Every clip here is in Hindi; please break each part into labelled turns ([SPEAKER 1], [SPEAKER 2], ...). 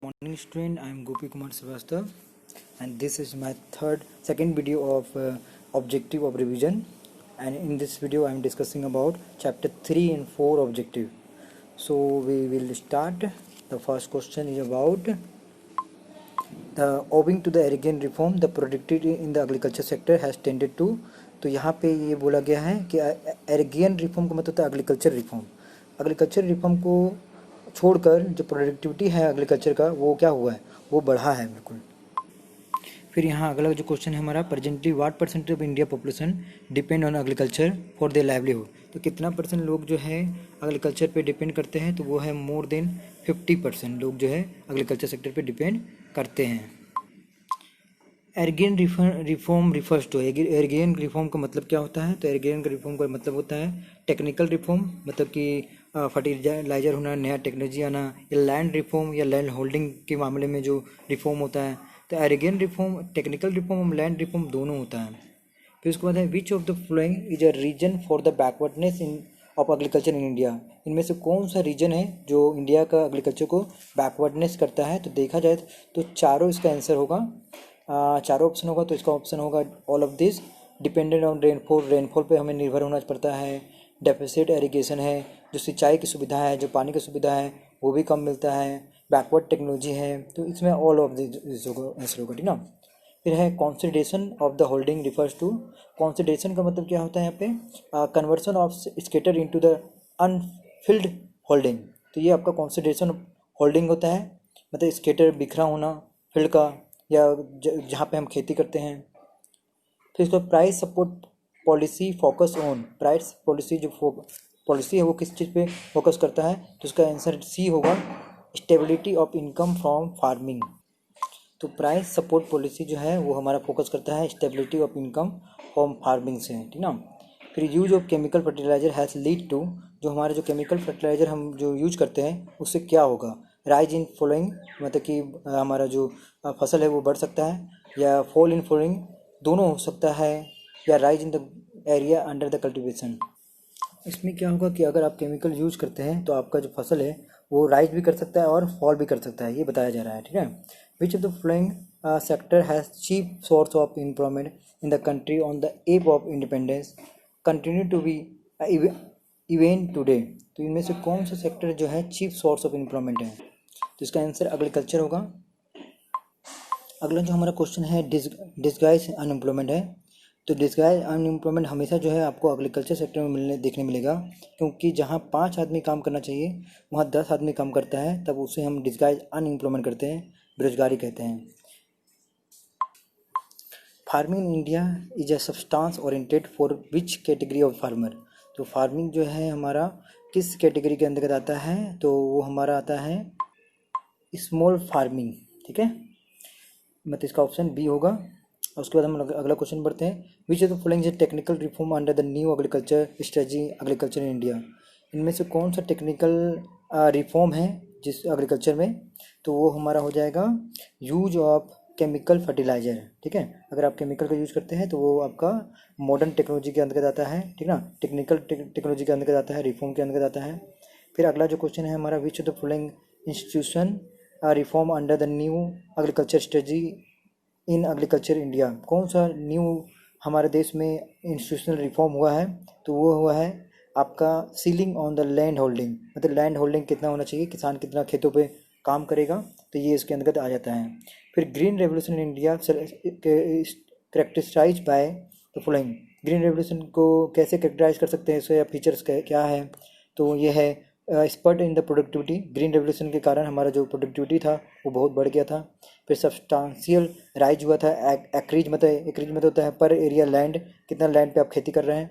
[SPEAKER 1] Morning student, I am Gopi Kumar Srivastava and this is my second video of objective of revision, and in this video I am discussing about chapter 3 and 4 objective. So we will start. The first question is about the owing to the Agrarian reform the productivity in the agriculture sector has tended to. तो यहाँ पे ये बोला गया है कि एग्रेरियन रिफॉर्म का मतलब होता है एग्रीकल्चर रिफॉर्म को छोड़कर जो प्रोडक्टिविटी है एग्रीकल्चर का वो क्या हुआ है, वो बढ़ा है बिल्कुल। फिर यहाँ अगला जो क्वेश्चन है हमारा, presently what percentage of India population depend on agriculture for their livelihood. तो कितना परसेंट लोग जो है एग्रीकल्चर पे डिपेंड करते हैं, तो वो है मोर देन 50% लोग जो है एग्रीकल्चर सेक्टर पे डिपेंड करते हैं। Agrarian reform refers to, agrarian reform का मतलब क्या होता है, तो एग्रेरियन रिफॉर्म का मतलब होता है टेक्निकल रिफॉर्म, मतलब कि फर्टिलाइजर होना, नया टेक्नोलॉजी आना, या लैंड रिफॉर्म या लैंड होल्डिंग के मामले में जो रिफॉर्म होता है। तो एग्रेरियन रिफॉर्म टेक्निकल रिफॉर्म और लैंड रिफॉर्म दोनों होता है। फिर उसके बाद है which of the following is a reason for the backwardness in of agriculture in India. इनमें से कौन सा रीजन है जो इंडिया का एग्रीकल्चर को बैकवर्डनेस करता है। तो देखा जाए तो चारों इसका आंसर होगा, चारों ऑप्शन होगा। तो इसका ऑप्शन होगा all of this, dependent on rainfall पे हमें निर्भर होना पड़ता है, डेफिसिट इरिगेशन है, जो सिंचाई की सुविधा है, जो पानी की सुविधा है वो भी कम मिलता है, बैकवर्ड टेक्नोलॉजी है। तो इसमें ऑल ऑफ दिस आंसर होगा, ठीक ना। फिर है consideration of the holding refers to, consideration का मतलब क्या होता है यहाँ पे, conversion of scatter into the unfilled holding. तो ये आपका कॉन्सिडरेशन होल्डिंग होता है, मतलब स्केटर बिखरा होना फील्ड का या जहाँ पे हम खेती करते हैं। फिर इसको price support policy focus on, price policy जो पॉलिसी है वो किस चीज़ पे फोकस करता है, तो उसका आंसर सी होगा, stability of income from farming. तो प्राइस सपोर्ट पॉलिसी जो है वो हमारा फोकस करता है stability of income from farming से, ठीक ना। फिर use of chemical fertiliser has lead to, जो हमारे जो केमिकल फर्टिलाइजर हम जो यूज करते हैं उससे क्या होगा, राइज इन फॉलोइंग, मतलब कि हमारा जो फसल है वो बढ़ सकता है, या फॉल इन फॉलोइंग दोनों हो सकता है, या rise in the area under the cultivation. इसमें क्या होगा कि अगर आप केमिकल यूज करते हैं तो आपका जो फसल है वो राइज भी कर सकता है और फॉल भी कर सकता है, ये बताया जा रहा है, ठीक है। Which of the following sector has cheap source of employment in the country on the eve of independence continue to be even today. तो इनमें से कौन सा सेक्टर जो है चीप सोर्स ऑफ एम्प्लॉयमेंट है, तो इसका आंसर एग्रीकल्चर होगा। अगला जो हमारा क्वेश्चन है डिस्गाइज अनएम्प्लॉयमेंट है। तो डिस्गाइज अनएम्प्लॉयमेंट हमेशा जो है आपको एग्रीकल्चर सेक्टर में देखने मिलेगा, क्योंकि जहाँ 5 आदमी काम करना चाहिए वहाँ 10 आदमी काम करता है, तब उसे हम डिस्गाइज अनएम्प्लॉयमेंट करते हैं, बेरोजगारी कहते हैं। Farming in India is a substance oriented for which category of farmer. तो फार्मिंग जो है हमारा किस कैटेगरी के अंतर्गत आता है, तो वो हमारा आता है स्मॉल फार्मिंग, ठीक है, मतलब इसका ऑप्शन बी होगा। और उसके बाद हम अगला क्वेश्चन बढ़ते हैं, विच of the following is technical reform under the new agriculture strategy agriculture in India. इनमें से कौन सा टेक्निकल रिफॉर्म है जिस एग्रीकल्चर में, तो वो हमारा हो जाएगा यूज ऑफ केमिकल फर्टिलाइजर, ठीक है। अगर आप केमिकल का यूज़ करते हैं तो वो आपका मॉडर्न टेक्नोलॉजी के अंतर्गत आता है, ठीक ना, टेक्निकल टेक्नोलॉजी के अंतर्गत आता है, रिफॉर्म के अंतर्गत आता है। फिर अगला जो क्वेश्चन है हमारा, विच of the following institution reform under the new agriculture strategy in agriculture India. कौन सा न्यू हमारे देश में इंस्टीट्यूशनल रिफॉर्म हुआ है, तो वो हुआ है आपका ceiling on the land holding, मतलब लैंड होल्डिंग कितना होना चाहिए, किसान कितना खेतों पे काम करेगा, तो ये इसके अंतर्गत आ जाता है। फिर green revolution in India characterise by the following, green revolution को कैसे करेक्टराइज कर सकते हैं, इसका फीचर्स क्या है, तो ये है spurt in the productivity, green revolution के कारण हमारा जो प्रोडक्टिविटी था वो बहुत बढ़ गया था। फिर सब्सटेंशियल राइज हुआ था, एक्रीज मतलब होता है पर एरिया लैंड, कितना लैंड पे आप खेती कर रहे हैं,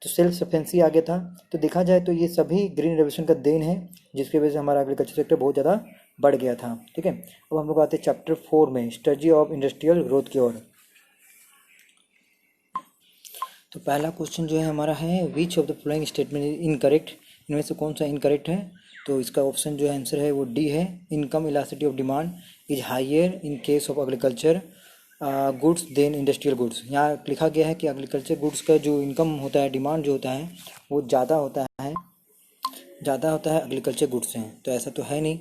[SPEAKER 1] तो सेल्फ सफिशिएंसी आ गया था। तो देखा जाए तो ये सभी ग्रीन रेवोल्यूशन का देन है, जिसकी वजह से हमारा एग्रीकल्चर सेक्टर बहुत ज़्यादा बढ़ गया था, ठीक है। अब हम लोग आते हैं चैप्टर 4 में, स्ट्रेटजी ऑफ इंडस्ट्रियल ग्रोथ की ओर। तो पहला क्वेश्चन जो है हमारा है, which of the following statement is incorrect, इनमें से कौन सा इनकरेक्ट है, तो इसका ऑप्शन जो है आंसर है वो डी है, income elasticity of demand is higher in case of agriculture goods than industrial goods. यहाँ लिखा गया है कि एग्रीकल्चर गुड्स का जो इनकम होता है, डिमांड जो होता है वो ज़्यादा होता है एग्रीकल्चर गुड्स से, तो ऐसा तो है नहीं।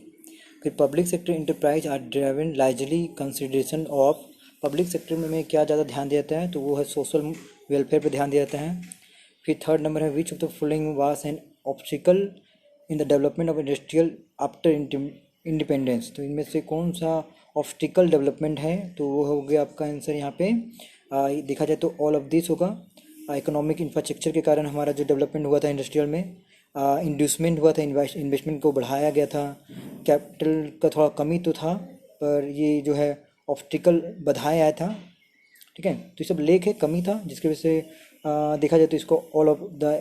[SPEAKER 1] फिर public sector enterprise are driven largely consideration of, public sector में क्या ज़्यादा ध्यान दिया जाता है, तो वो है सोशल वेलफेयर पर ध्यान दिया जाता है। फिर थर्ड नंबर है which of the following was an obstacle in the development of industrial after independence, तो इनमें से कौन सा ऑब्स्टिकल डेवलपमेंट है, तो वो हो गया आपका आंसर यहाँ पे देखा जाए तो ऑल ऑफ दिस होगा। इकोनॉमिक इंफ्रास्ट्रक्चर के कारण हमारा जो डेवलपमेंट हुआ था इंडस्ट्रियल में, इंड्यूसमेंट हुआ था, इन्वेस्टमेंट को बढ़ाया गया था, कैपिटल का थोड़ा कमी तो था पर ये जो है ऑब्स्टिकल बढ़ाया आया था, ठीक है। तो ये सब लेक है, कमी था, जिसकी वजह से देखा जाए तो इसको ऑल ऑफ द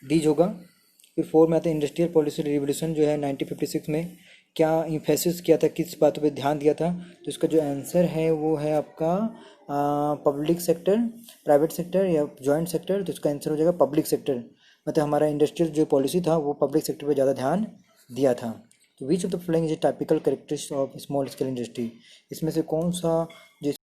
[SPEAKER 1] दीज होगा। फिर फोर में आता है इंडस्ट्रियल पॉलिसी रिवोल्यूशन जो है 1956 में क्या इम्फेसिस किया था, किस बातों पे ध्यान दिया था, तो इसका जो आंसर है वो है आपका पब्लिक सेक्टर, प्राइवेट सेक्टर या जॉइंट सेक्टर, तो इसका आंसर हो जाएगा पब्लिक सेक्टर। मतलब हमारा इंडस्ट्रियल जो पॉलिसी था वो पब्लिक सेक्टर पे ज़्यादा ध्यान दिया था। तो विच of the following is typical characteristics of small scale industry, इसमें से कौन सा